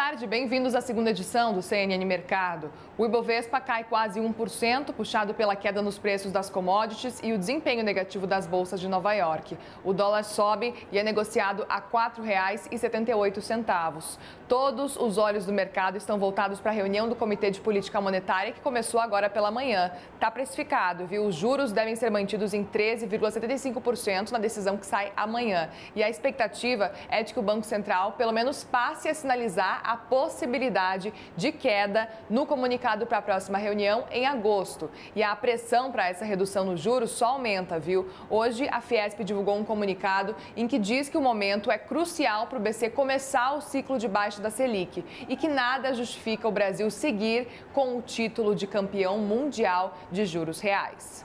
tarde, bem-vindos à segunda edição do CNN Mercado. O Ibovespa cai quase 1%, puxado pela queda nos preços das commodities e o desempenho negativo das bolsas de Nova York. O dólar sobe e é negociado a R$ 4,78. Todos os olhos do mercado estão voltados para a reunião do Comitê de Política Monetária, que começou agora pela manhã. Está precificado, viu? Os juros devem ser mantidos em 13,75% na decisão que sai amanhã. E a expectativa é de que o Banco Central, pelo menos, passe a sinalizar a possibilidade de queda no comunicado para a próxima reunião em agosto. E a pressão para essa redução nos juros só aumenta, viu? Hoje, a Fiesp divulgou um comunicado em que diz que o momento é crucial para o BC começar o ciclo de baixa da Selic e que nada justifica o Brasil seguir com o título de campeão mundial de juros reais.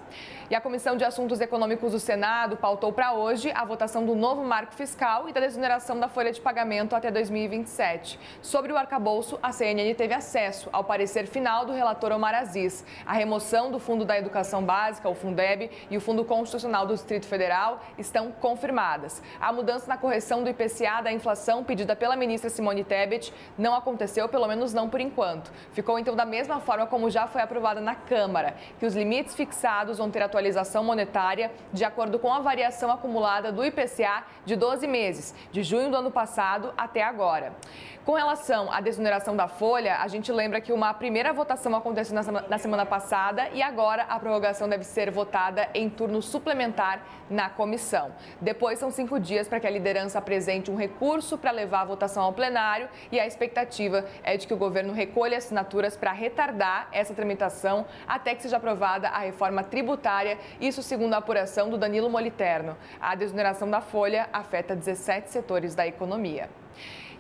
E a Comissão de Assuntos Econômicos do Senado pautou para hoje a votação do novo marco fiscal e da desoneração da folha de pagamento até 2027. Sobre o arcabouço, a CNN teve acesso ao parecer final do relator Omar Aziz. A remoção do Fundo da Educação Básica, o Fundeb, e o Fundo Constitucional do Distrito Federal estão confirmadas. A mudança na correção do IPCA da inflação pedida pela ministra Simone Tebet não aconteceu, pelo menos não por enquanto. Ficou então da mesma forma como já foi aprovada na Câmara, que os limites fixados vão ter atualização monetária de acordo com a variação acumulada do IPCA de 12 meses, de junho do ano passado até agora. Com relação à desoneração da folha, a gente lembra que uma primeira votação aconteceu na semana passada e agora a prorrogação deve ser votada em turno suplementar na comissão. Depois são 5 dias para que a liderança apresente um recurso para levar a votação ao plenário e a expectativa é de que o governo recolha assinaturas para retardar essa tramitação até que seja aprovada a reforma tributária, isso segundo a apuração do Danilo Moliterno. A desoneração da folha afeta 17 setores da economia.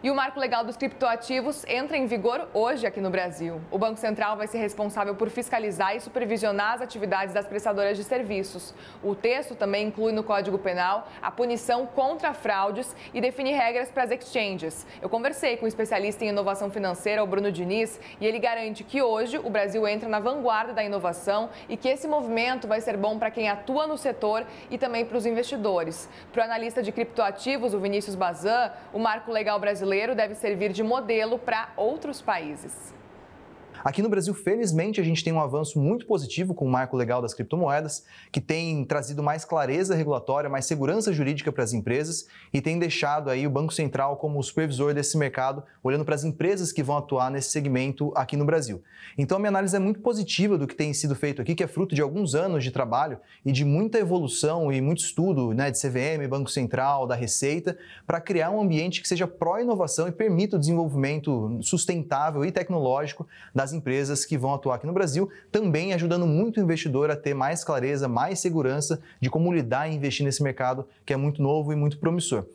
E o marco legal dos criptoativos entra em vigor hoje aqui no Brasil. O Banco Central vai ser responsável por fiscalizar e supervisionar as atividades das prestadoras de serviços. O texto também inclui no Código Penal a punição contra fraudes e define regras para as exchanges. Eu conversei com o especialista em inovação financeira, o Bruno Diniz, e ele garante que hoje o Brasil entra na vanguarda da inovação e que esse movimento vai ser bom para quem atua no setor e também para os investidores. Para o analista de criptoativos, o Vinícius Bazan, o marco legal brasileiro deve servir de modelo para outros países. Aqui no Brasil, felizmente, a gente tem um avanço muito positivo com o marco legal das criptomoedas, que tem trazido mais clareza regulatória, mais segurança jurídica para as empresas e tem deixado aí o Banco Central como o supervisor desse mercado, olhando para as empresas que vão atuar nesse segmento aqui no Brasil. Então, a minha análise é muito positiva do que tem sido feito aqui, que é fruto de alguns anos de trabalho e de muita evolução e muito estudo, né, de CVM, Banco Central, da Receita, para criar um ambiente que seja pró-inovação e permita o desenvolvimento sustentável e tecnológico das empresas que vão atuar aqui no Brasil, também ajudando muito o investidor a ter mais clareza, mais segurança de como lidar e investir nesse mercado que é muito novo e muito promissor.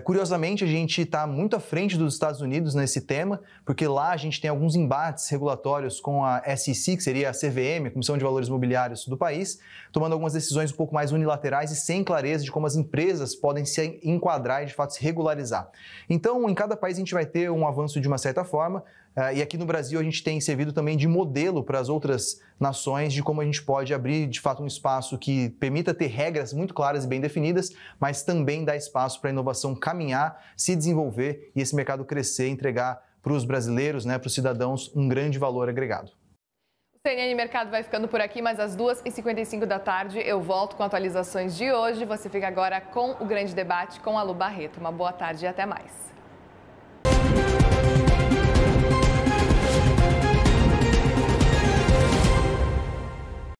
Curiosamente, a gente está muito à frente dos Estados Unidos nesse tema, porque lá a gente tem alguns embates regulatórios com a SEC, que seria a CVM, a Comissão de Valores Mobiliários do país, tomando algumas decisões um pouco mais unilaterais e sem clareza de como as empresas podem se enquadrar e, de fato, se regularizar. Então, em cada país a gente vai ter um avanço de uma certa forma, e aqui no Brasil a gente tem servido também de modelo para as outras nações de como a gente pode abrir, de fato, um espaço que permita ter regras muito claras e bem definidas, mas também dá espaço para a inovação caminhar, se desenvolver e esse mercado crescer e entregar para os brasileiros, né, para os cidadãos, um grande valor agregado. O CNN Mercado vai ficando por aqui, mas às 2h55 da tarde eu volto com atualizações de hoje. Você fica agora com o grande debate com a Lu Barreto. Uma boa tarde e até mais.